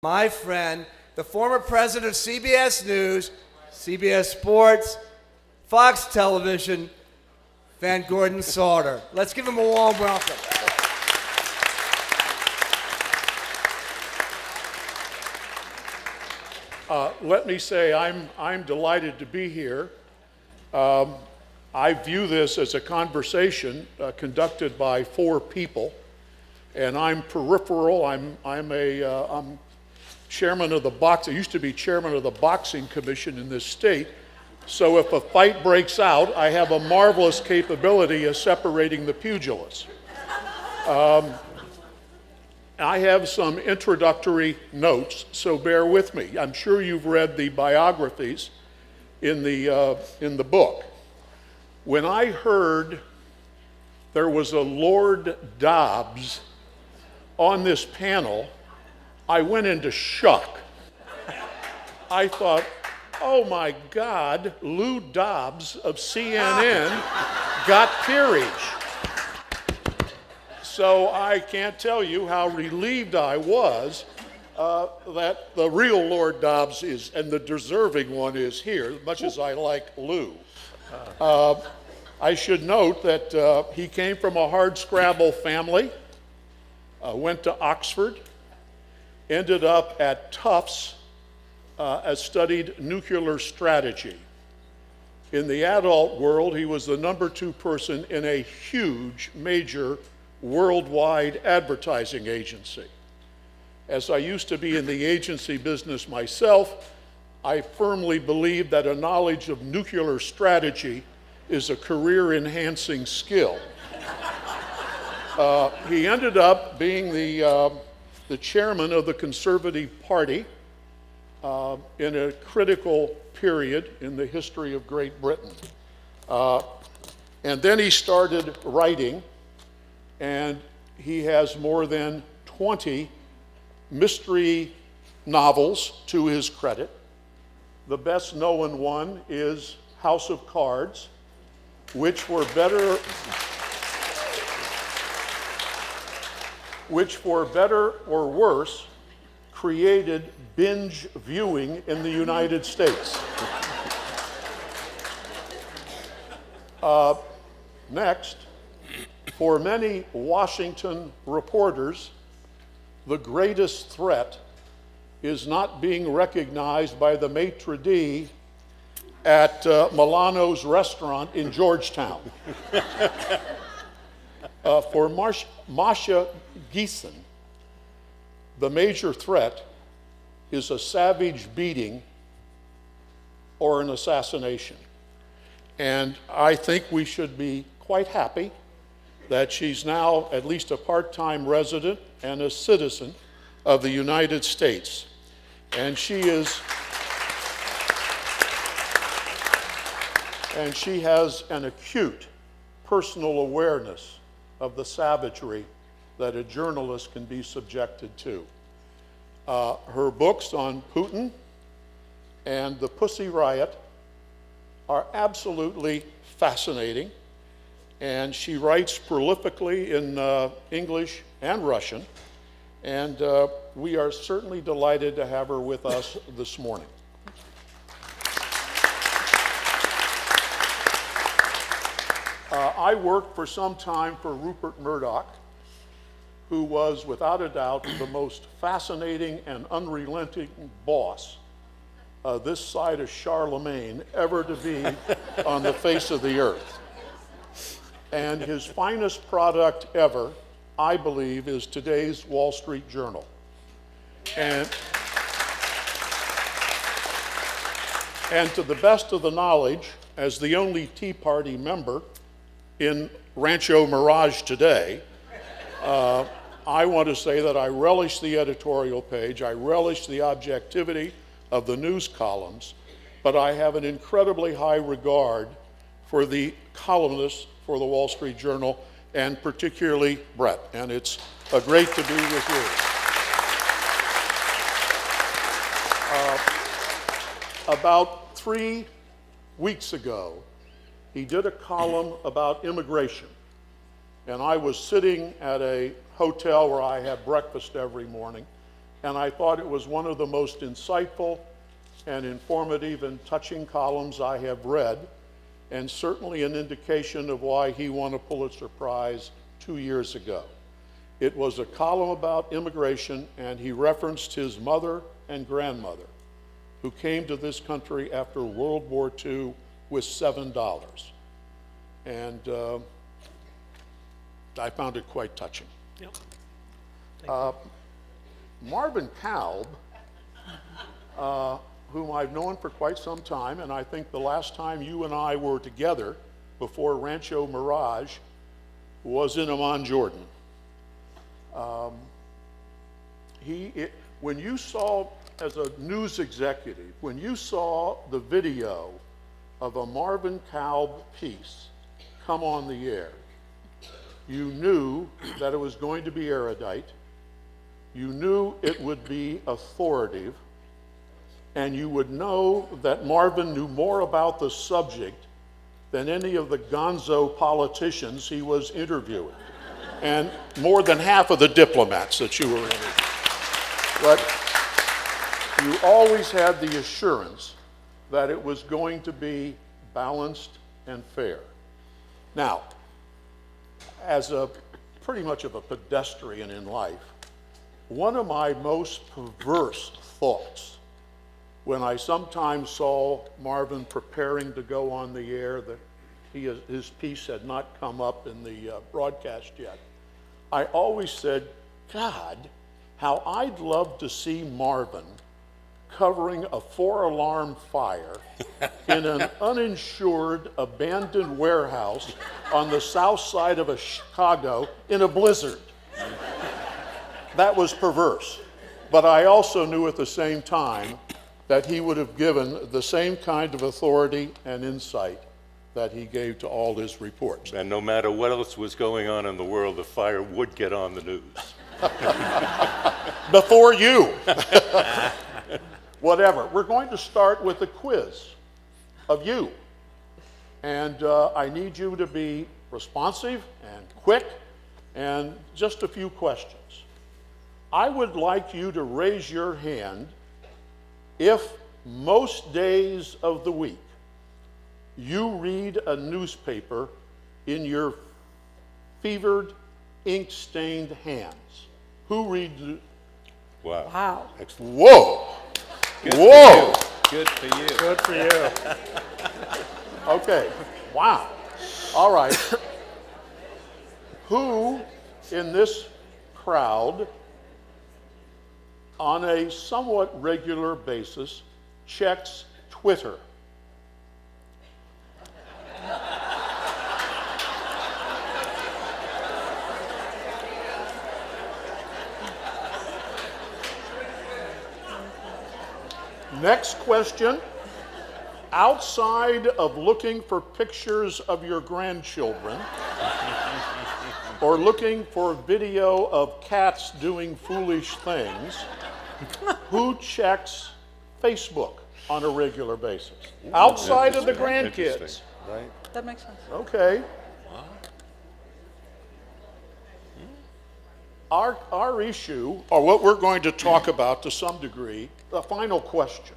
my friend, the former president of CBS News, CBS Sports, Fox Television, Van Gordon Sauter. Let's give him a warm welcome. Let me say I'm delighted to be here. I view this as a conversation conducted by four people, and I'm peripheral. I'm chairman of the I used to be chairman of the boxing commission in this state. So if a fight breaks out, I have a marvelous capability of separating the pugilists. I have some introductory notes, so bear with me. I'm sure you've read the biographies in the book. When I heard there was a Lord Dobbs on this panel, I went into shock. I thought, oh my God, Lou Dobbs of CNN got peerage. So I can't tell you how relieved I was that the real Lord Dobbs is, and the deserving one is here, much as I like Lou. I should note that he came from a hardscrabble family, went to Oxford, ended up at Tufts, studied nuclear strategy. In the adult world, he was the number 2 person in a huge, major, worldwide advertising agency. As I used to be in the agency business myself, I firmly believe that a knowledge of nuclear strategy is a career-enhancing skill. He ended up being the chairman of the Conservative Party in a critical period in the history of Great Britain. And then he started writing, and he has more than 20 mystery novels to his credit. The best known one is House of Cards, which for better or worse created binge viewing in the United States. Next, for many Washington reporters, the greatest threat is not being recognized by the maitre d' at Milano's restaurant in Georgetown. For Masha, Gessen, the major threat is a savage beating or an assassination. And I think we should be quite happy that she's now at least a part-time resident and a citizen of the United States. And she has an acute personal awareness of the savagery that a journalist can be subjected to. Her books on Putin and the Pussy Riot are absolutely fascinating, and she writes prolifically in English and Russian, and we are certainly delighted to have her with us this morning. I worked for some time for Rupert Murdoch, who was without a doubt the most fascinating and unrelenting boss this side of Charlemagne ever to be on the face of the earth. And his finest product ever, I believe, is today's Wall Street Journal. And to the best of the knowledge, as the only Tea Party member in Rancho Mirage today, I want to say that I relish the editorial page, I relish the objectivity of the news columns, but I have an incredibly high regard for the columnists for the Wall Street Journal, and particularly Bret, and it's great to be with you. About 3 weeks ago, he did a column about immigration, and I was sitting at a hotel where I have breakfast every morning, and I thought it was one of the most insightful and informative and touching columns I have read, and certainly an indication of why he won a Pulitzer Prize 2 years ago. It was a column about immigration, and he referenced his mother and grandmother, who came to this country after World War II with $7. And I found it quite touching. Yep. Marvin Kalb, whom I've known for quite some time, and I think the last time you and I were together before Rancho Mirage was in Amman, Jordan. When you saw, as a news executive, when you saw the video of a Marvin Kalb piece come on the air, you knew that it was going to be erudite, you knew it would be authoritative, and you would know that Marvin knew more about the subject than any of the gonzo politicians he was interviewing, and more than half of the diplomats that you were interviewing. But you always had the assurance that it was going to be balanced and fair. Now, as pretty much of a pedestrian in life, one of my most perverse thoughts when I sometimes saw Marvin preparing to go on the air, that his piece had not come up in the broadcast yet, I always said, God, how I'd love to see Marvin covering a 4-alarm fire in an uninsured, abandoned warehouse on the south side of Chicago in a blizzard. That was perverse. But I also knew at the same time that he would have given the same kind of authority and insight that he gave to all his reports. And no matter what else was going on in the world, the fire would get on the news. Before you. Whatever. We're going to start with a quiz of you. And I need you to be responsive and quick, and just a few questions. I would like you to raise your hand if most days of the week you read a newspaper in your fevered, ink-stained hands. Who reads it? Wow. Wow. Excellent. Whoa! Good Whoa! For you. Good for you. Good for you. Okay, wow. All right. Who in this crowd, on a somewhat regular basis, checks Twitter? Next question. Outside of looking for pictures of your grandchildren or looking for video of cats doing foolish things, who checks Facebook on a regular basis? Outside of the grandkids. Interesting, right? That makes sense. Okay. Our issue, or what we're going to talk about to some degree, the final question.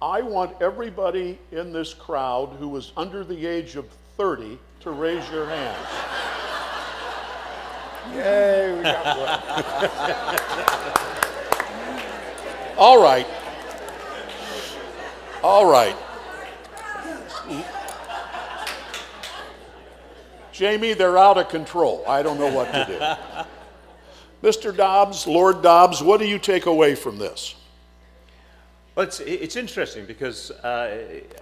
I want everybody in this crowd who is under the age of 30 to raise your hands. Yay, we got one. All right. All right. Jamie, they're out of control. I don't know what to do. Mr. Dobbs, Lord Dobbs, what do you take away from this? Well, it's interesting because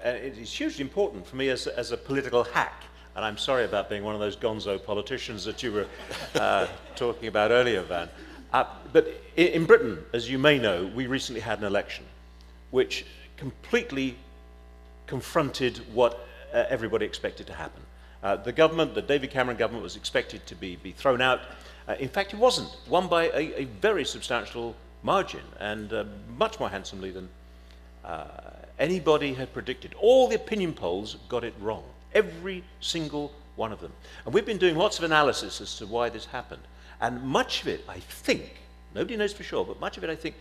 it's hugely important for me as a political hack. And I'm sorry about being one of those gonzo politicians that you were talking about earlier, Van. But in Britain, as you may know, we recently had an election which completely confronted what everybody expected to happen. The government, the David Cameron government, was expected to be thrown out. In fact, it wasn't. Won by a very substantial margin, and much more handsomely than anybody had predicted. All the opinion polls got it wrong. Every single one of them. And we've been doing lots of analysis as to why this happened. And much of it, I think, nobody knows for sure, but much of it, I think,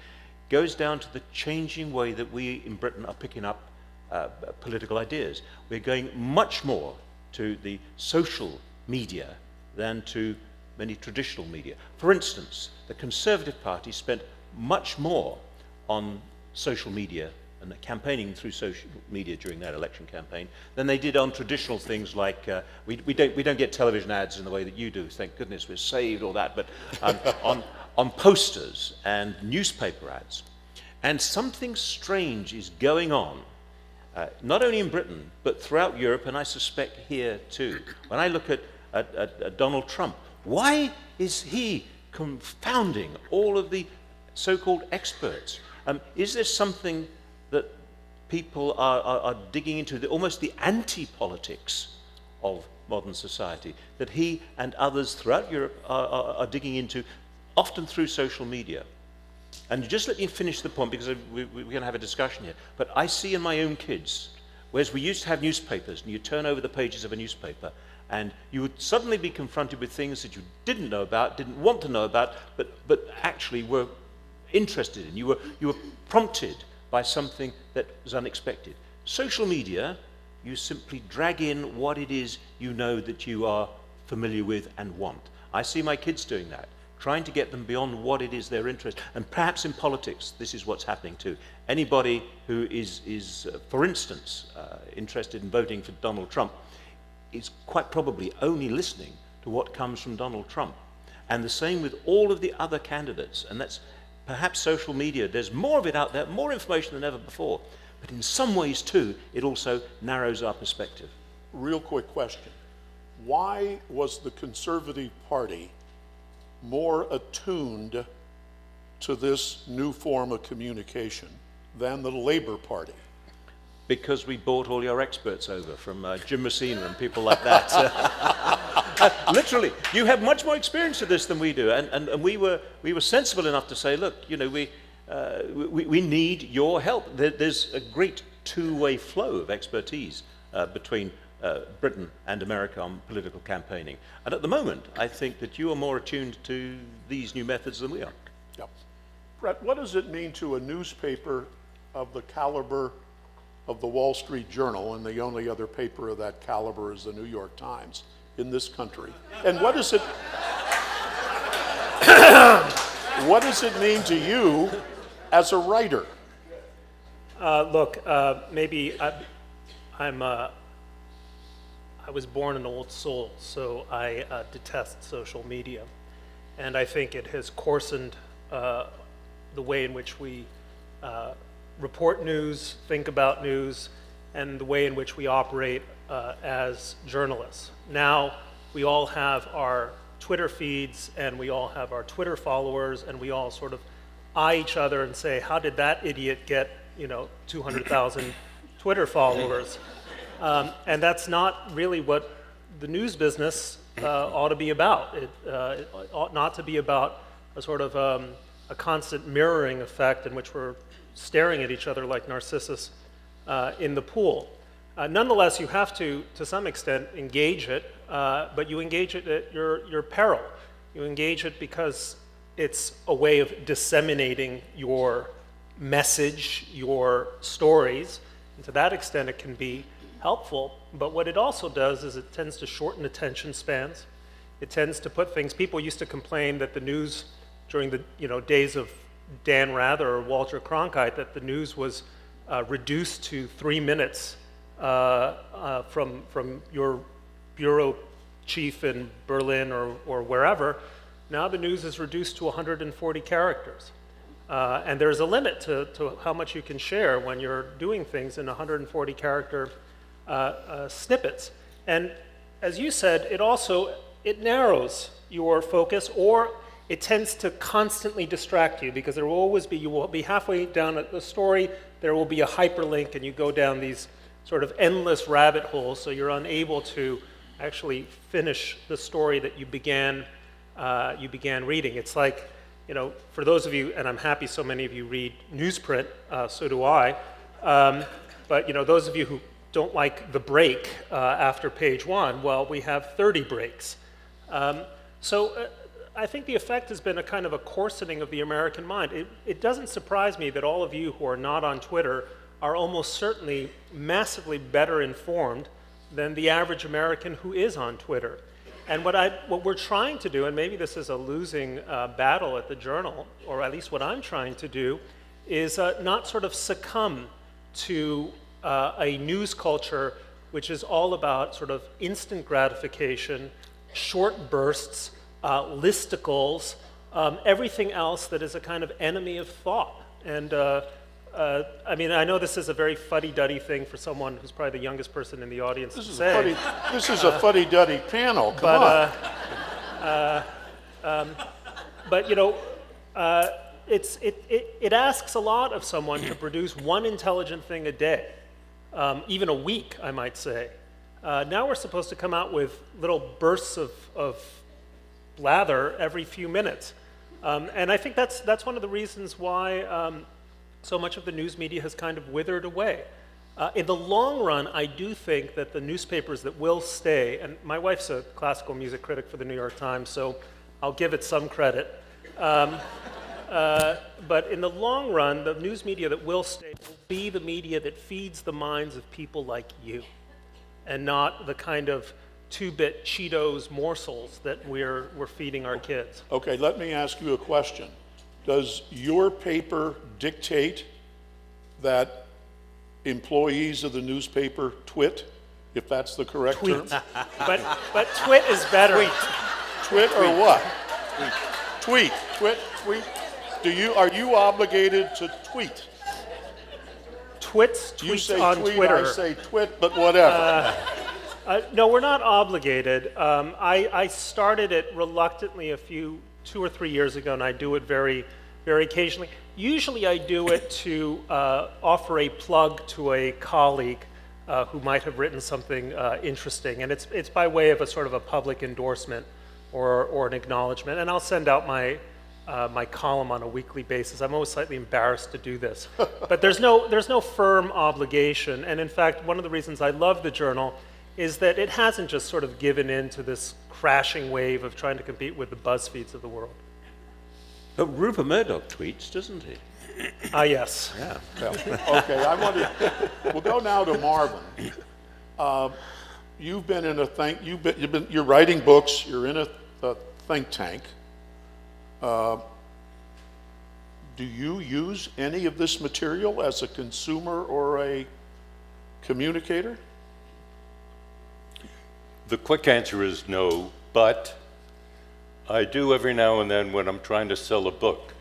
goes down to the changing way that we in Britain are picking up political ideas. We're going much more to the social media than to many traditional media. For instance, the Conservative Party spent much more on social media and campaigning through social media during that election campaign than they did on traditional things like, we don't get television ads in the way that you do, thank goodness we're saved, all that, but on posters and newspaper ads. And something strange is going on, not only in Britain, but throughout Europe, and I suspect here too. When I look at Donald Trump, why is he confounding all of the so-called experts? Is there something that people are digging into, almost the anti-politics of modern society, that he and others throughout Europe are digging into, often through social media? And just let me finish the point, because we're going to have a discussion here. But I see in my own kids, whereas we used to have newspapers, and you turn over the pages of a newspaper, and you would suddenly be confronted with things that you didn't know about, didn't want to know about, but actually were interested in. You were prompted by something that was unexpected. Social media, you simply drag in what it is you know that you are familiar with and want. I see my kids doing that, trying to get them beyond what it is they're interested in. And perhaps in politics, this is what's happening too. Anybody who is for instance, interested in voting for Donald Trump is quite probably only listening to what comes from Donald Trump. And the same with all of the other candidates. And that's perhaps social media. There's more of it out there, more information than ever before. But in some ways too, it also narrows our perspective. Real quick question. Why was the Conservative Party more attuned to this new form of communication than the Labor Party? Because we brought all your experts over from Jim Messina and people like that. Literally, you have much more experience of this than we do, and we were sensible enough to say, look, you know, we need your help. There's a great two-way flow of expertise between Britain and America on political campaigning, and at the moment, I think that you are more attuned to these new methods than we are. Yep. Bret, what does it mean to a newspaper of the caliber of the Wall Street Journal, and the only other paper of that caliber is the New York Times in this country? And what does it what does it mean to you as a writer? Look, maybe I was born an old soul, so I detest social media, and I think it has coarsened the way in which we report news, think about news, and the way in which we operate as journalists. Now, we all have our Twitter feeds, and we all have our Twitter followers, and we all sort of eye each other and say, how did that idiot get, 200,000 Twitter followers? And that's not really what the news business ought to be about. It ought not to be about a sort of a constant mirroring effect in which we're staring at each other like Narcissus in the pool. Nonetheless, you have to some extent, engage it, but you engage it at your peril. You engage it because it's a way of disseminating your message, your stories, and to that extent it can be helpful. But what it also does is it tends to shorten attention spans. It tends to put things, people used to complain that the news during the days of Dan Rather or Walter Cronkite, that the news was reduced to 3 minutes from your bureau chief in Berlin or wherever. Now the news is reduced to 140 characters. And there's a limit to how much you can share when you're doing things in 140 character snippets. And as you said, it narrows your focus, or it tends to constantly distract you, because you will be halfway down a story, there will be a hyperlink, and you go down these sort of endless rabbit holes, so you're unable to actually finish the story that you began reading. It's like, for those of you, and I'm happy so many of you read newsprint, so do I, but those of you who don't like the break after page 1, well, we have 30 breaks. So I think the effect has been a kind of a coarsening of the American mind. It doesn't surprise me that all of you who are not on Twitter are almost certainly massively better informed than the average American who is on Twitter. And what we're trying to do, and maybe this is a losing battle at the Journal, or at least what I'm trying to do, is not sort of succumb to a news culture which is all about sort of instant gratification, short bursts, listicles, everything else that is a kind of enemy of thought. And I mean, I know this is a very fuddy-duddy thing for someone who's probably the youngest person in the audience to say. This is a fuddy-duddy panel, come on. But you know, it asks a lot of someone to produce one intelligent thing a day, even a week, I might say. Now we're supposed to come out with little bursts of blather every few minutes. And I think that's one of the reasons why so much of the news media has kind of withered away. In the long run, I do think that the newspapers that will stay, and my wife's a classical music critic for the New York Times, so I'll give it some credit. But in the long run, the news media that will stay will be the media that feeds the minds of people like you, and not the kind of two-bit Cheetos morsels that we're feeding our kids. Okay, let me ask you a question. Does your paper dictate that employees of the newspaper twit, if that's the correct term? But twit is better. Twit or what? Tweet. Tweet. Are you obligated to tweet? Twits tweets You say on tweet, Twitter. I say twit, but whatever. No, we're not obligated. I started it reluctantly 2 or 3 years ago, and I do it very, very occasionally. Usually I do it to offer a plug to a colleague who might have written something interesting, and it's by way of a sort of a public endorsement or an acknowledgement, and I'll send out my column on a weekly basis. I'm always slightly embarrassed to do this, but there's no firm obligation, and in fact, one of the reasons I love the Journal is that it hasn't just sort of given in to this crashing wave of trying to compete with the BuzzFeeds of the world. But Rupert Murdoch tweets, doesn't he? Yes. Yeah. Okay, we'll go now to Marvin. You've been in you're writing books, you're in a think tank. Do you use any of this material as a consumer or a communicator? The quick answer is no, but I do every now and then when I'm trying to sell a book.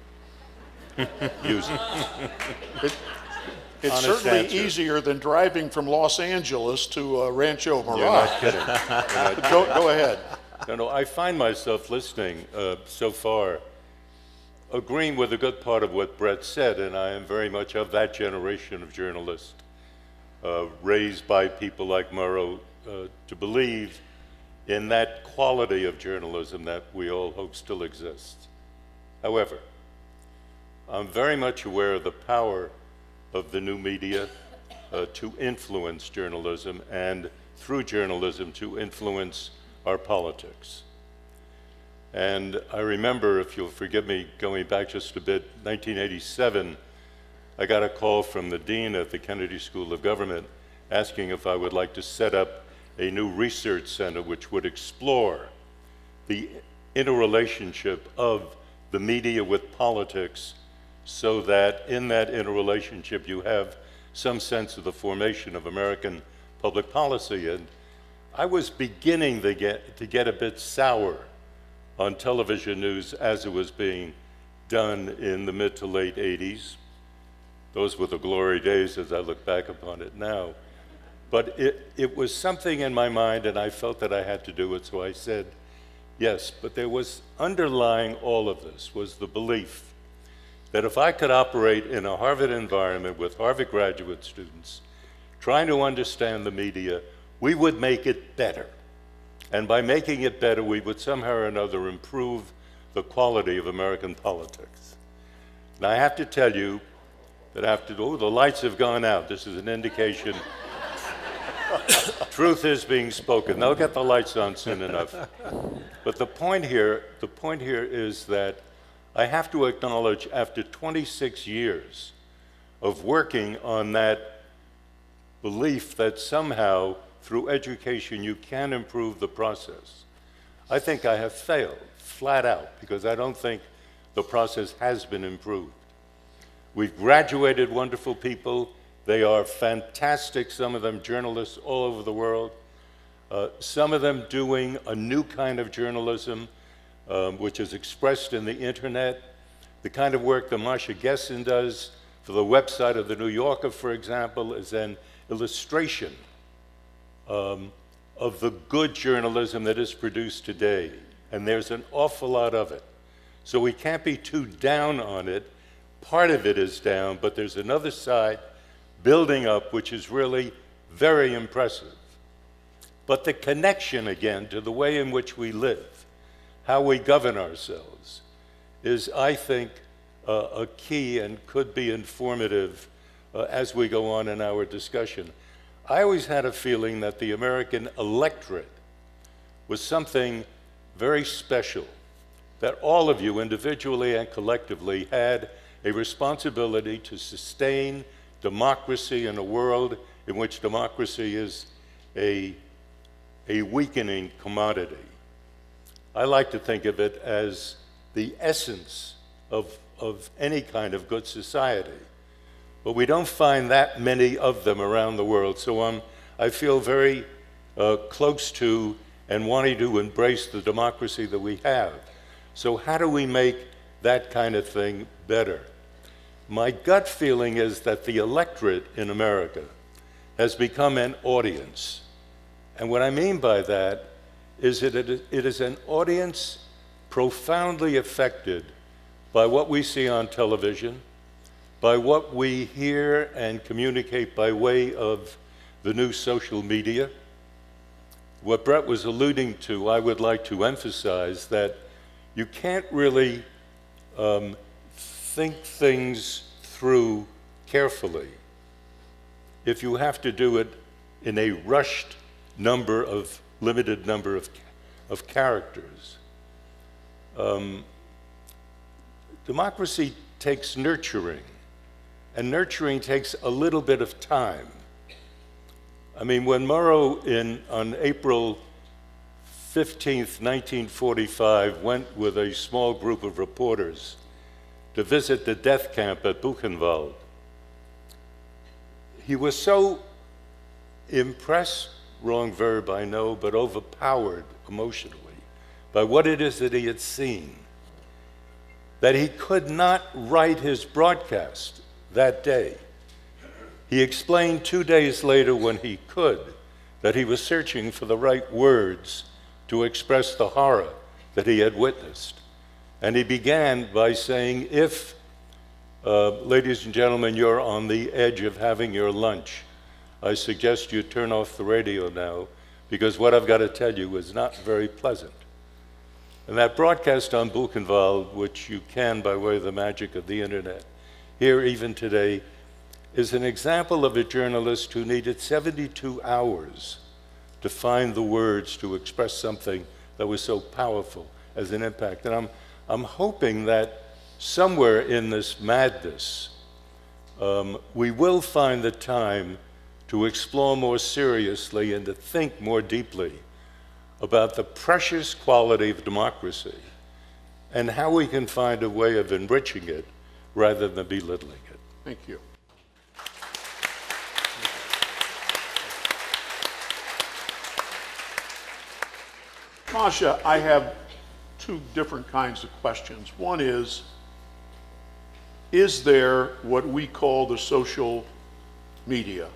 Use it. It's Honest certainly answer. easier than driving from Los Angeles to Rancho You're Mirage. not kidding. You're not Go ahead. No, I find myself listening so far, agreeing with a good part of what Bret said, and I am very much of that generation of journalists, raised by people like Murrow to believe in that quality of journalism that we all hope still exists. However, I'm very much aware of the power of the new media to influence journalism and through journalism to influence our politics. And I remember, if you'll forgive me going back just a bit, 1987, I got a call from the dean at the Kennedy School of Government asking if I would like to set up a new research center which would explore the interrelationship of the media with politics so that in that interrelationship you have some sense of the formation of American public policy. And I was beginning to get a bit sour on television news as it was being done in the mid to late 80s. Those were the glory days as I look back upon it now. But it was something in my mind, and I felt that I had to do it, so I said yes. But there was underlying all of this was the belief that if I could operate in a Harvard environment with Harvard graduate students, trying to understand the media, we would make it better. And by making it better, we would somehow or another improve the quality of American politics. And I have to tell you that after, the lights have gone out. This is an indication truth is being spoken. They'll get the lights on soon enough. But the point here is that I have to acknowledge, after 26 years of working on that belief that somehow through education you can improve the process, I think I have failed flat out, because I don't think the process has been improved. We've graduated wonderful people. They are fantastic, some of them journalists all over the world. Some of them doing a new kind of journalism, which is expressed in the internet. The kind of work that Masha Gessen does for the website of the New Yorker, for example, is an illustration of the good journalism that is produced today. And there's an awful lot of it. So we can't be too down on it. Part of it is down, but there's another side building up, which is really very impressive. But the connection, again, to the way in which we live, how we govern ourselves, is, I think, a key and could be informative as we go on in our discussion. I always had a feeling that the American electorate was something very special, that all of you, individually and collectively, had a responsibility to sustain democracy in a world in which democracy is a weakening commodity. I like to think of it as the essence of any kind of good society. But we don't find that many of them around the world. So I feel very close to and wanting to embrace the democracy that we have. So how do we make that kind of thing better? My gut feeling is that the electorate in America has become an audience. And what I mean by that is that it is an audience profoundly affected by what we see on television, by what we hear and communicate by way of the new social media. What Bret was alluding to, I would like to emphasize that you can't really think things through carefully if you have to do it in a rushed limited number of characters. Democracy takes nurturing, and nurturing takes a little bit of time. I mean, when Murrow on April 15th, 1945, went with a small group of reporters to visit the death camp at Buchenwald, he was so impressed, wrong verb I know, but overpowered emotionally by what it is that he had seen, that he could not write his broadcast that day. He explained 2 days later, when he could, that he was searching for the right words to express the horror that he had witnessed. And he began by saying, if, ladies and gentlemen, you're on the edge of having your lunch, I suggest you turn off the radio now, because what I've got to tell you is not very pleasant. And that broadcast on Buchenwald, which you can, by way of the magic of the internet, hear even today, is an example of a journalist who needed 72 hours to find the words to express something that was so powerful as an impact. And I'm hoping that somewhere in this madness, we will find the time to explore more seriously and to think more deeply about the precious quality of democracy and how we can find a way of enriching it rather than belittling it. Thank you. Masha, I have two different kinds of questions. One is there what we call the social media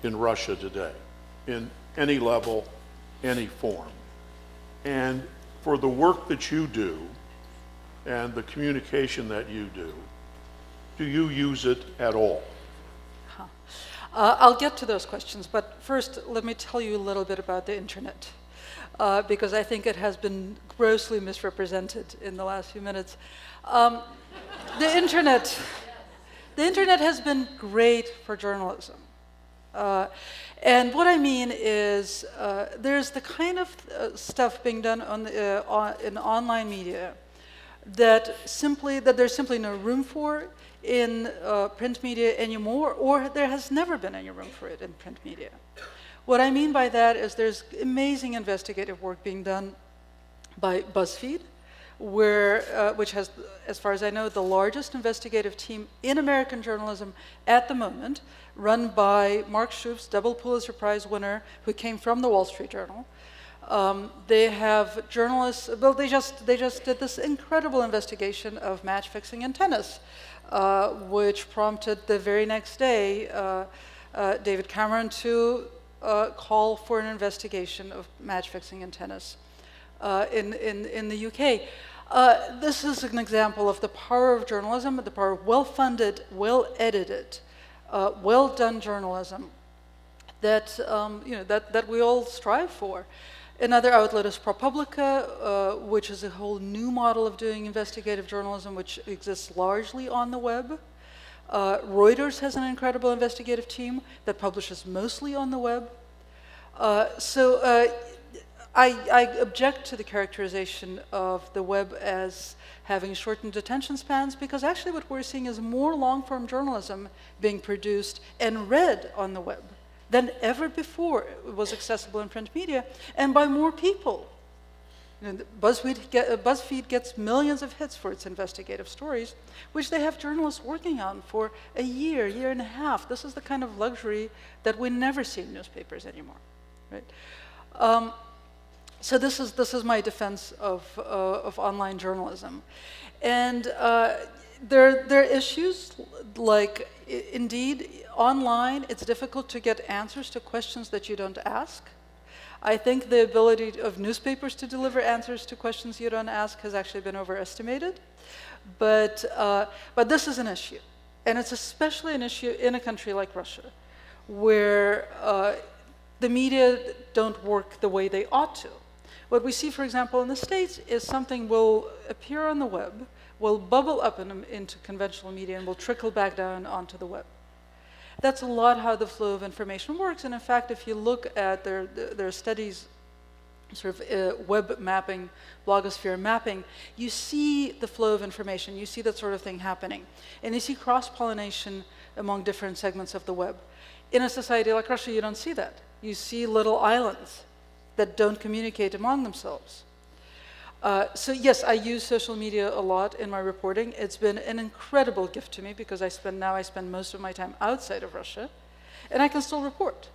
in Russia today, in any level, any form? And for the work that you do and the communication that you do you use it at all? I'll get to those questions, but first let me tell you a little bit about the internet, because I think it has been grossly misrepresented in the last few minutes. The internet has been great for journalism. And what I mean is there's the kind of stuff being done in online media that there's simply no room for in print media anymore, or there has never been any room for it in print media. What I mean by that is there's amazing investigative work being done by BuzzFeed, which has, as far as I know, the largest investigative team in American journalism at the moment, run by Mark Schoofs, double Pulitzer Prize winner, who came from the Wall Street Journal. They have journalists, well, they just did this incredible investigation of match fixing in tennis, which prompted the very next day David Cameron to call for an investigation of match fixing in tennis in the UK. This is an example of the power of journalism, the power of well-funded, well-edited, well-done journalism that that we all strive for. Another outlet is ProPublica, which is a whole new model of doing investigative journalism, which exists largely on the web. Reuters has an incredible investigative team that publishes mostly on the web. I object to the characterization of the web as having shortened attention spans, because actually what we're seeing is more long-form journalism being produced and read on the web than ever before it was accessible in print media, and by more people. You know, BuzzFeed gets millions of hits for its investigative stories, which they have journalists working on for a year, year and a half. This is the kind of luxury that we never see in newspapers anymore, right? So this is my defense of online journalism, and there are issues like, indeed, online it's difficult to get answers to questions that you don't ask. I think the ability of newspapers to deliver answers to questions you don't ask has actually been overestimated, but this is an issue, and it's especially an issue in a country like Russia, where the media don't work the way they ought to. What we see, for example, in the States is something will appear on the web, will bubble up into conventional media, and will trickle back down onto the web. That's a lot how the flow of information works, and in fact, if you look at their studies, sort of web mapping, blogosphere mapping, you see the flow of information, you see that sort of thing happening, and you see cross-pollination among different segments of the web. In a society like Russia, you don't see that. You see little islands that don't communicate among themselves. So yes, I use social media a lot in my reporting. It's been an incredible gift to me, because I spend most of my time outside of Russia, and I can still report,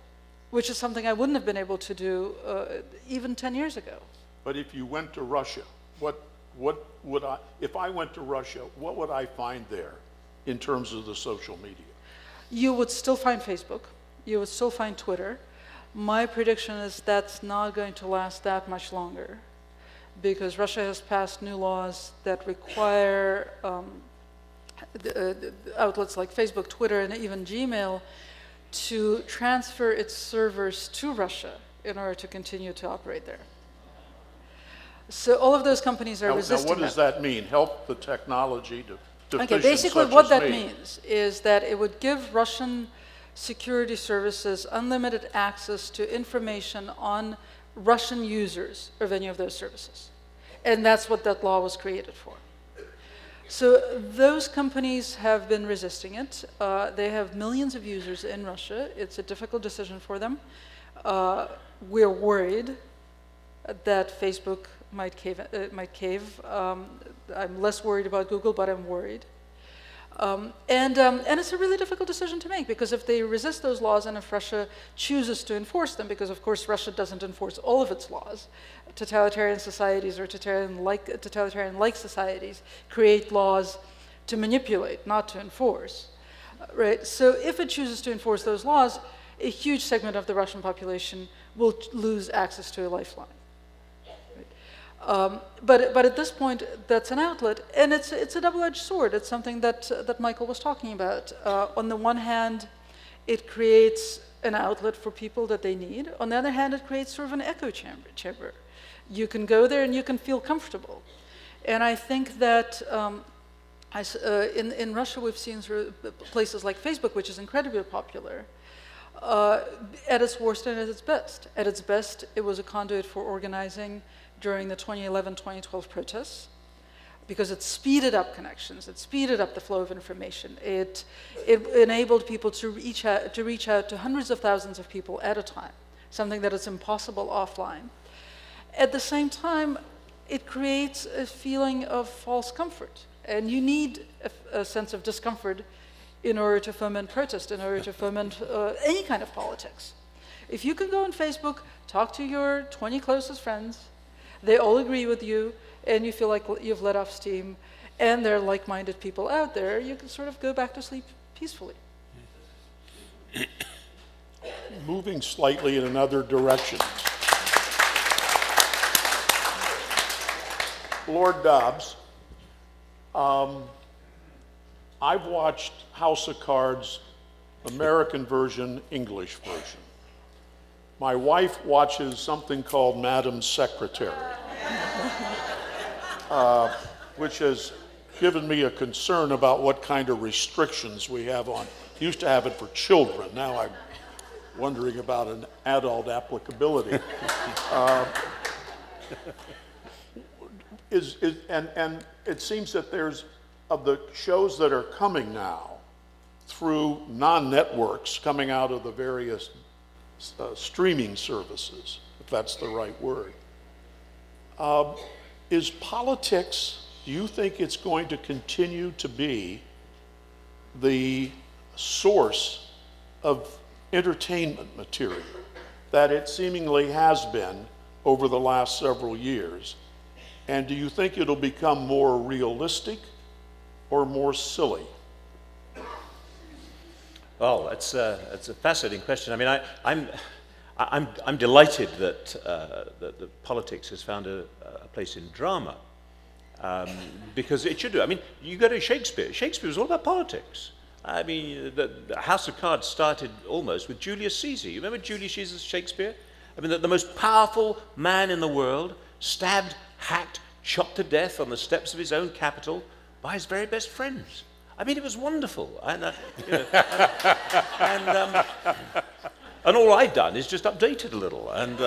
which is something I wouldn't have been able to do even 10 years ago. But if you went to Russia, if I went to Russia, what would I find there in terms of the social media? You would still find Facebook. You would still find Twitter. My prediction is that's not going to last that much longer, because Russia has passed new laws that require outlets like Facebook, Twitter, and even Gmail to transfer its servers to Russia in order to continue to operate there. So all of those companies are resisting Now, what does that mean? Help the technology to Okay, basically what that means is that it would give Russian security services unlimited access to information on Russian users of any of those services. And that's what that law was created for. So those companies have been resisting it. They have millions of users in Russia. It's a difficult decision for them. We're worried that Facebook might cave. I'm less worried about Google, but I'm worried. And it's a really difficult decision to make, because if they resist those laws and if Russia chooses to enforce them, because of course Russia doesn't enforce all of its laws, totalitarian societies or totalitarian-like societies create laws to manipulate, not to enforce, right? So if it chooses to enforce those laws, a huge segment of the Russian population will lose access to a lifeline. But at this point, that's an outlet, and it's a double-edged sword. It's something that Michael was talking about. On the one hand, it creates an outlet for people that they need. On the other hand, it creates sort of an echo chamber. You can go there and you can feel comfortable. And I think that in Russia, we've seen sort of places like Facebook, which is incredibly popular, at its worst and at its best. At its best, it was a conduit for organizing during the 2011-2012 protests, because it speeded up connections, it speeded up the flow of information, it enabled people to reach out to hundreds of thousands of people at a time, something that is impossible offline. At the same time, it creates a feeling of false comfort, and you need a sense of discomfort in order to foment protest, in order to foment any kind of politics. If you can go on Facebook, talk to your 20 closest friends, they all agree with you, and you feel like you've let off steam, and there are like-minded people out there, you can sort of go back to sleep peacefully. Moving slightly in another direction. Lord Dobbs, I've watched House of Cards, American version, English version. My wife watches something called Madam Secretary, which has given me a concern about what kind of restrictions we have on. Used to have it for children. Now I'm wondering about an adult applicability. And it seems that there's, of the shows that are coming now through non-networks coming out of the various streaming services, if that's the right word, is politics, do you think it's going to continue to be the source of entertainment material that it seemingly has been over the last several years? And do you think it'll become more realistic or more silly? Well, it's a fascinating question. I mean, I'm delighted that that politics has found a place in drama, because it should do. I mean, you go to Shakespeare. Shakespeare was all about politics. I mean, the House of Cards started almost with Julius Caesar. You remember Julius Caesar's Shakespeare? I mean, the most powerful man in the world, stabbed, hacked, chopped to death on the steps of his own capital by his very best friends. I mean, it was wonderful. And, you know, and all I've done is just update it a little, and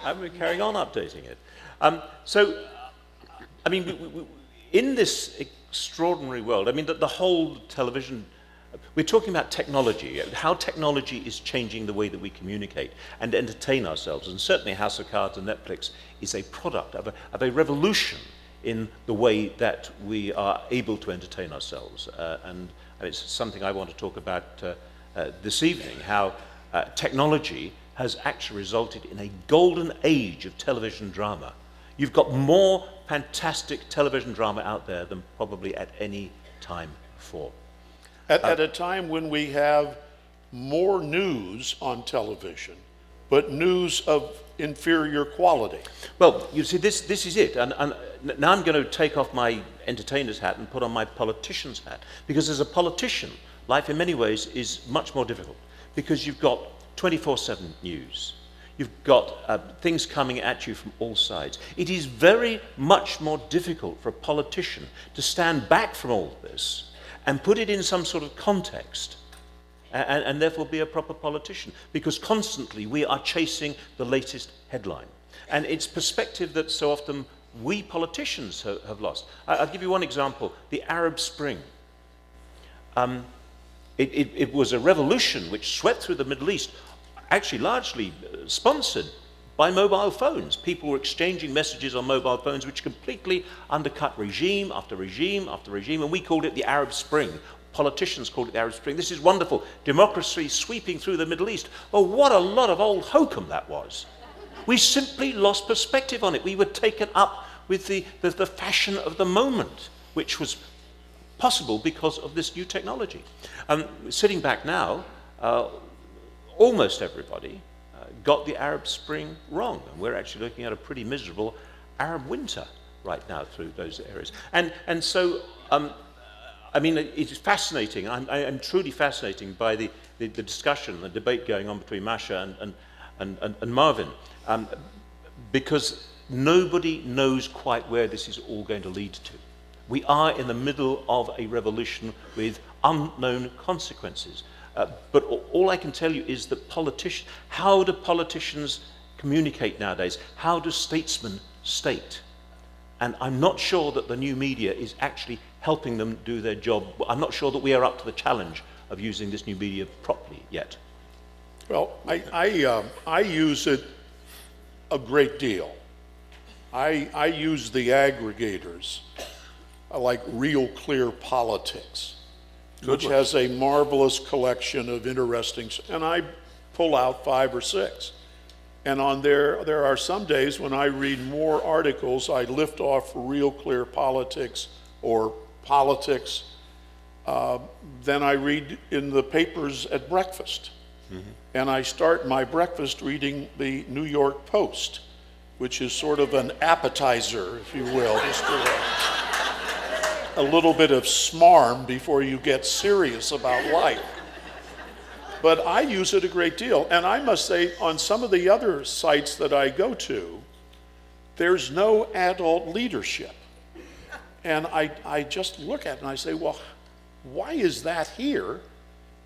I've been carrying on updating it. So, I mean, in this extraordinary world, I mean, the whole television, we're talking about technology, how technology is changing the way that we communicate and entertain ourselves, and certainly House of Cards and Netflix is a product of a revolution in the way that we are able to entertain ourselves. And it's something I want to talk about this evening, how technology has actually resulted in a golden age of television drama. You've got more fantastic television drama out there than probably at any time before. At a time when we have more news on television, but news of inferior quality. Well, you see, this is it. And now I'm going to take off my entertainer's hat and put on my politician's hat. Because as a politician, life in many ways is much more difficult. Because you've got 24/7 news. You've got things coming at you from all sides. It is very much more difficult for a politician to stand back from all this and put it in some sort of context, and therefore be a proper politician, because constantly we are chasing the latest headline. And it's perspective that so often we politicians have lost. I'll give you one example, the Arab Spring. It was a revolution which swept through the Middle East, actually largely sponsored by mobile phones. People were exchanging messages on mobile phones which completely undercut regime after regime after regime, and we called it the Arab Spring. Politicians called it the Arab Spring. This is wonderful. Democracy sweeping through the Middle East. Oh, what a lot of old hokum that was. We simply lost perspective on it. We were taken up with the fashion of the moment, which was possible because of this new technology. Sitting back now, almost everybody got the Arab Spring wrong, and we're actually looking at a pretty miserable Arab winter right now through those areas. And so, I mean, it's fascinating. I'm truly fascinated by the discussion, the debate going on between Masha and Marvin, because nobody knows quite where this is all going to lead to. We are in the middle of a revolution with unknown consequences. But all I can tell you is that how do politicians communicate nowadays? How do statesmen state? And I'm not sure that the new media is actually helping them do their job. I'm not sure that we are up to the challenge of using this new media properly yet. Well, I use it a great deal. I use the aggregators, like Real Clear Politics, which has a marvelous collection of interesting, and I pull out 5 or 6. And on there are some days when I read more articles, I lift off Real Clear Politics or Politics than I read in the papers at breakfast. And I start my breakfast reading the New York Post, which is sort of an appetizer, if you will, just a little bit of smarm before you get serious about life. But I use it a great deal. And I must say, on some of the other sites that I go to, there's no adult leadership. And I just look at it and I say, well, why is that here?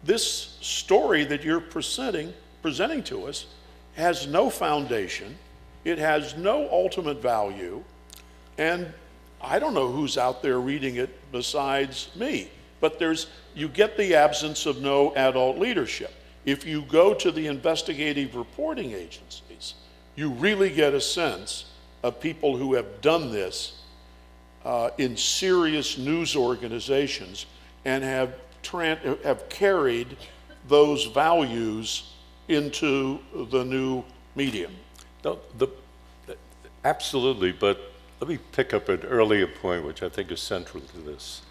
This story that you're presenting to us has no foundation. It has no ultimate value. And I don't know who's out there reading it besides me. But you get the absence of no adult leadership. If you go to the investigative reporting agencies, you really get a sense of people who have done this in serious news organizations and have carried those values into the new medium. No, absolutely, but let me pick up an earlier point, which I think is central to this.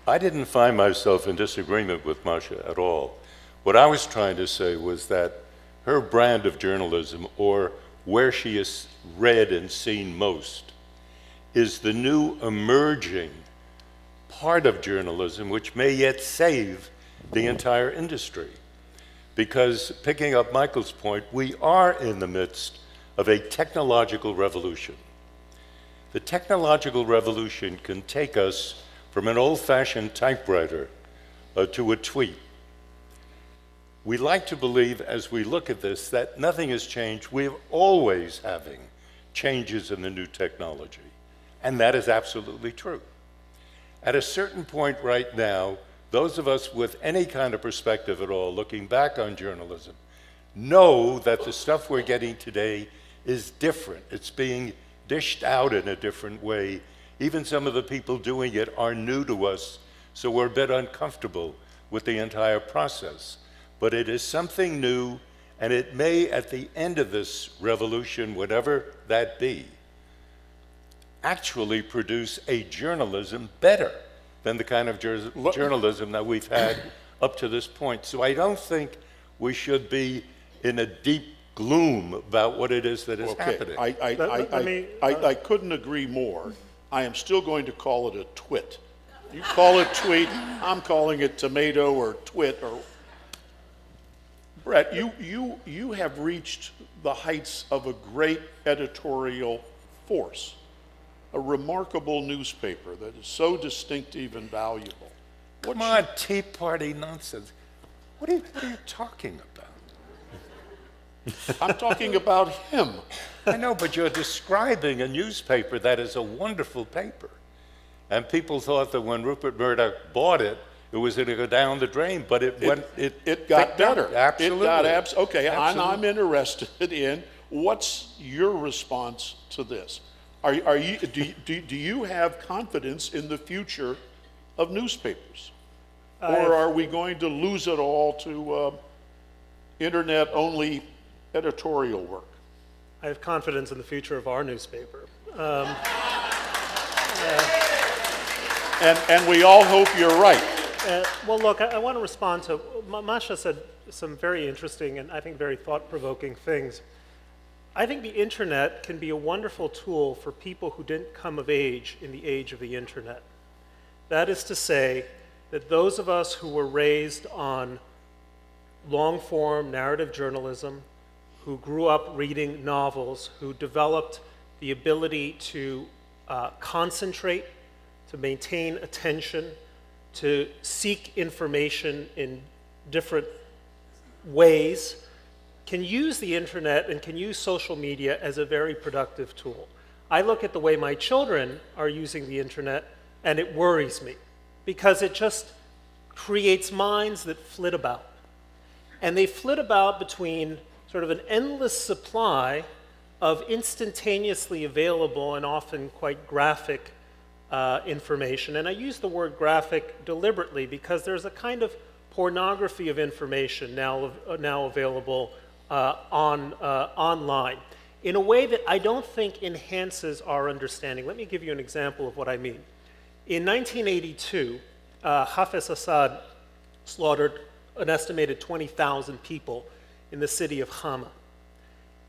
I didn't find myself in disagreement with Masha at all. What I was trying to say was that her brand of journalism, or where she is read and seen most, is the new emerging part of journalism which may yet save the entire industry. Because, picking up Michael's point, we are in the midst of a technological revolution. The technological revolution can take us from an old-fashioned typewriter to a tweet. We like to believe, as we look at this, that nothing has changed. We're always having changes in the new technology, and that is absolutely true. At a certain point right now, those of us with any kind of perspective at all, looking back on journalism, know that the stuff we're getting today is different. It's being dished out in a different way. Even some of the people doing it are new to us, so we're a bit uncomfortable with the entire process. But it is something new, and it may, at the end of this revolution, whatever that be, actually produce a journalism better than the kind of journalism that we've had up to this point. So I don't think we should be in a deep gloom about what it is that is happening. I couldn't agree more. I am still going to call it a twit. You call it tweet, I'm calling it tomato or twit. Or Bret, you have reached the heights of a great editorial force, a remarkable newspaper that is so distinctive and valuable. Come on, Tea Party nonsense. What are you talking about? I'm talking about him. I know, but you're describing a newspaper that is a wonderful paper. And people thought that when Rupert Murdoch bought it, it was going to go down the drain, but it got better. Absolutely. Okay, Absolutely. I'm interested in what's your response to this? Do you have confidence in the future of newspapers? Or are we going to lose it all to internet-only editorial work? I have confidence in the future of our newspaper. And we all hope you're right. Well, look, I want to respond to, Masha said some very interesting and I think very thought-provoking things. I think the internet can be a wonderful tool for people who didn't come of age in the age of the internet. That is to say that those of us who were raised on long-form narrative journalism, who grew up reading novels, who developed the ability to concentrate, to maintain attention, to seek information in different ways can use the internet and can use social media as a very productive tool. I look at the way my children are using the internet and it worries me because it just creates minds that flit about. And they flit about between sort of an endless supply of instantaneously available and often quite graphic information. And I use the word graphic deliberately because there's a kind of pornography of information now available online in a way that I don't think enhances our understanding. Let me give you an example of what I mean. In 1982, Hafez Assad slaughtered an estimated 20,000 people in the city of Hama.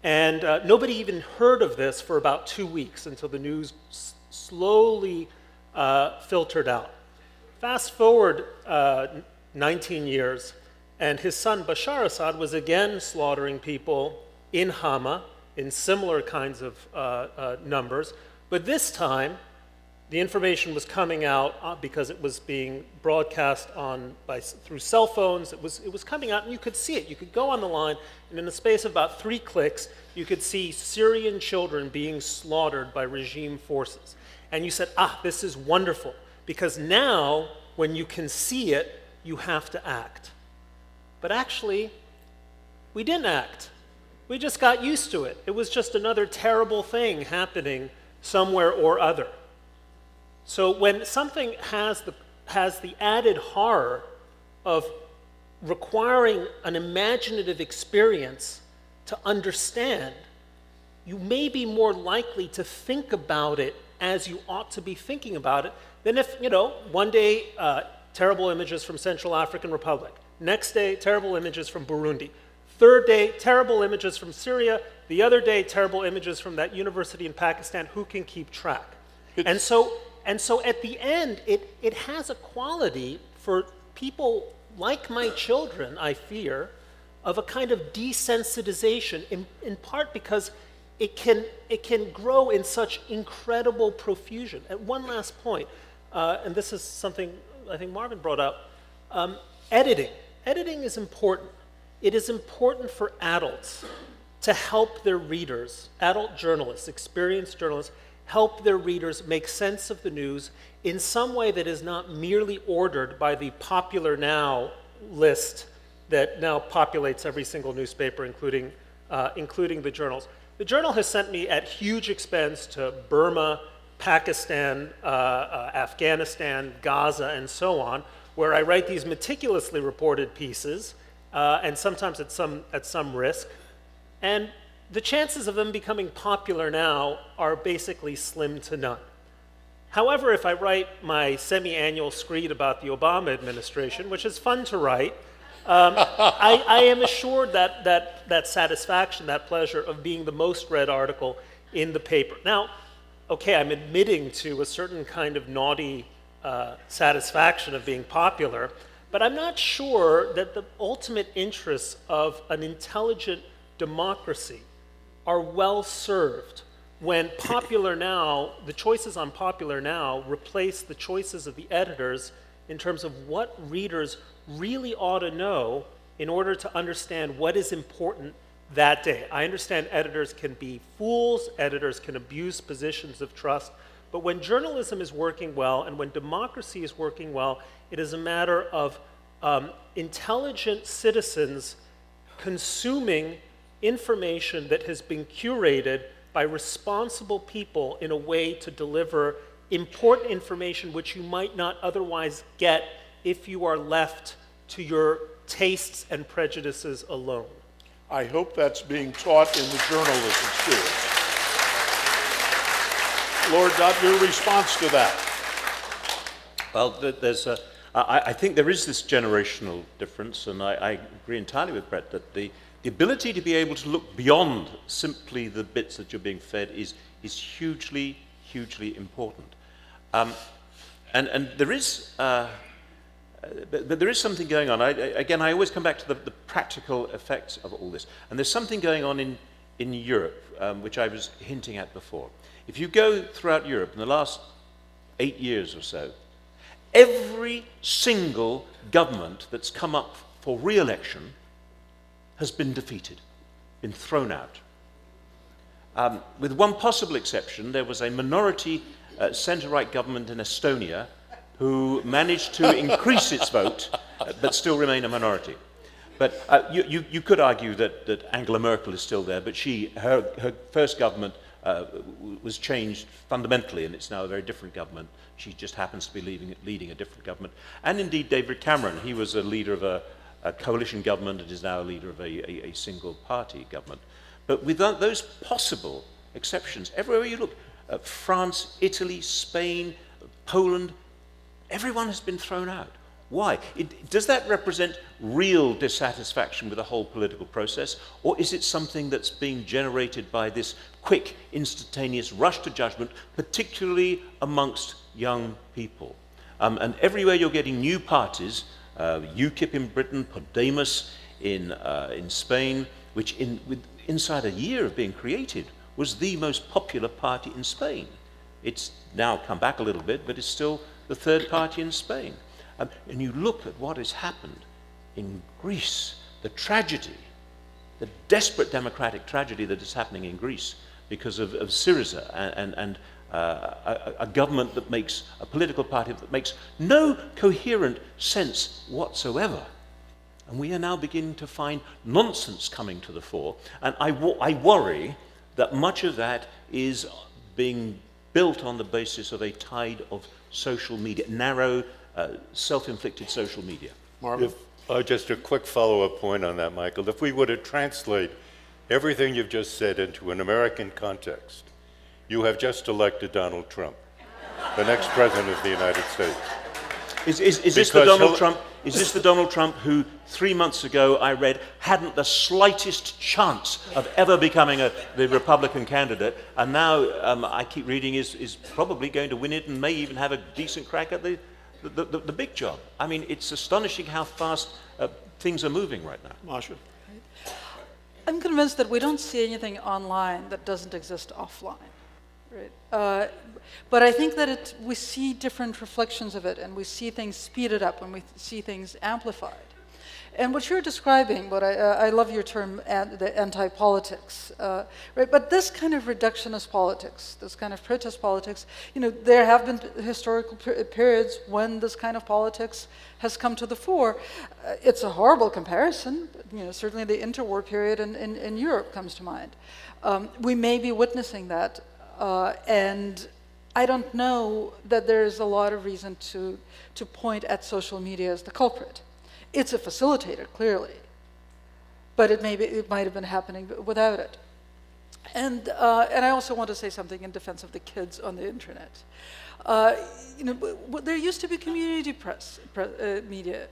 And nobody even heard of this for about 2 weeks until the news slowly filtered out. Fast forward 19 years, and his son Bashar Assad was again slaughtering people in Hama in similar kinds of numbers, but this time the information was coming out because it was being broadcast through cell phones. It was coming out, and you could see it. You could go on the line, and in the space of about 3 clicks, you could see Syrian children being slaughtered by regime forces. And you said, this is wonderful, because now, when you can see it, you have to act. But actually, we didn't act. We just got used to it. It was just another terrible thing happening somewhere or other. So when something has the added horror of requiring an imaginative experience to understand, you may be more likely to think about it as you ought to be thinking about it than if, one day, terrible images from Central African Republic. Next day, terrible images from Burundi. Third day, terrible images from Syria. The other day, terrible images from that university in Pakistan. Who can keep track? And so at the end, it has a quality for people like my children, I fear, of a kind of desensitization, in part because it can grow in such incredible profusion. And one last point, and this is something I think Marvin brought up, editing. Editing is important. It is important for adults to help their readers, adult journalists, experienced journalists, help their readers make sense of the news in some way that is not merely ordered by the Popular Now list that now populates every single newspaper, including the journals. The Journal has sent me at huge expense to Burma, Pakistan, Afghanistan, Gaza, and so on, where I write these meticulously reported pieces, and sometimes at some risk. And the chances of them becoming popular now are basically slim to none. However, if I write my semi-annual screed about the Obama administration, which is fun to write, I am assured that satisfaction, that pleasure of being the most read article in the paper. Now, okay, I'm admitting to a certain kind of naughty satisfaction of being popular, but I'm not sure that the ultimate interests of an intelligent democracy are well served when Popular Now, the choices on Popular Now replace the choices of the editors in terms of what readers really ought to know in order to understand what is important that day. I understand editors can be fools, editors can abuse positions of trust, but when journalism is working well and when democracy is working well, it is a matter of intelligent citizens consuming information that has been curated by responsible people in a way to deliver important information which you might not otherwise get if you are left to your tastes and prejudices alone. I hope that's being taught in the journalism school. Lord Dobbs, your response to that? Well, I think there is this generational difference, and I agree entirely with Bret that the ability to be able to look beyond simply the bits that you're being fed is hugely, hugely important. And there is, but there is something going on. I always come back to the practical effects of all this. And there's something going on in Europe, which I was hinting at before. If you go throughout Europe in the last 8 years or so, every single government that's come up for re-election has been defeated, been thrown out. With one possible exception, there was a minority centre-right government in Estonia who managed to increase its vote, but still remain a minority. But you could argue that Angela Merkel is still there, but her first government was changed fundamentally, and it's now a very different government. She just happens to be leading a different government. And indeed, David Cameron, he was a leader of a coalition government and is now a leader of a single-party government. But without those possible exceptions, everywhere you look, France, Italy, Spain, Poland, everyone has been thrown out. Why? Does that represent real dissatisfaction with the whole political process, or is it something that's being generated by this quick, instantaneous rush to judgment, particularly amongst young people? And everywhere you're getting new parties, UKIP in Britain, Podemos in Spain, which inside a year of being created was the most popular party in Spain. It's now come back a little bit, but it's still the third party in Spain. And you look at what has happened in Greece, the tragedy, the desperate democratic tragedy that is happening in Greece because of Syriza and a government that makes, a political party that makes no coherent sense whatsoever. And we are now beginning to find nonsense coming to the fore. And I worry that much of that is being built on the basis of a tide of social media, narrow, self-inflicted social media. Marvin? Just a quick follow-up point on that, Michael. If we were to translate everything you've just said into an American context, you have just elected Donald Trump, the next president of the United States. Is this the Donald Trump? Is this the Donald Trump who 3 months ago I read hadn't the slightest chance of ever becoming the Republican candidate, and now I keep reading is probably going to win it and may even have a decent crack at the big job? I mean, it's astonishing how fast things are moving right now. Masha? I'm convinced that we don't see anything online that doesn't exist offline. Right? But I think that we see different reflections of it, and we see things speeded up, and we see things amplified. And what you're describing, but I love your term, the anti-politics, right? But this kind of reductionist politics, this kind of protest politics, there have been historical periods when this kind of politics has come to the fore. It's a horrible comparison. Certainly the interwar period in Europe comes to mind. We may be witnessing that. And I don't know that there's a lot of reason to point at social media as the culprit. It's a facilitator, clearly, but it might have been happening without it. And I also want to say something in defense of the kids on the internet. There used to be community media.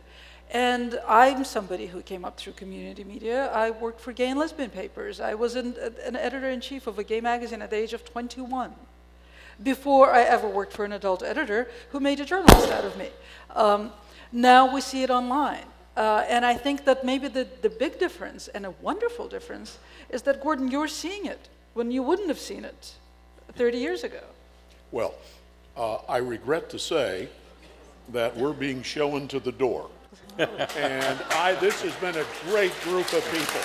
And I'm somebody who came up through community media. I worked for gay and lesbian papers. I was an editor-in-chief of a gay magazine at the age of 21, before I ever worked for an adult editor who made a journalist out of me. Now we see it online. And I think that maybe the big difference, and a wonderful difference, is that, Gordon, you're seeing it when you wouldn't have seen it 30 years ago. Well, I regret to say that we're being shown to the door. And this has been a great group of people.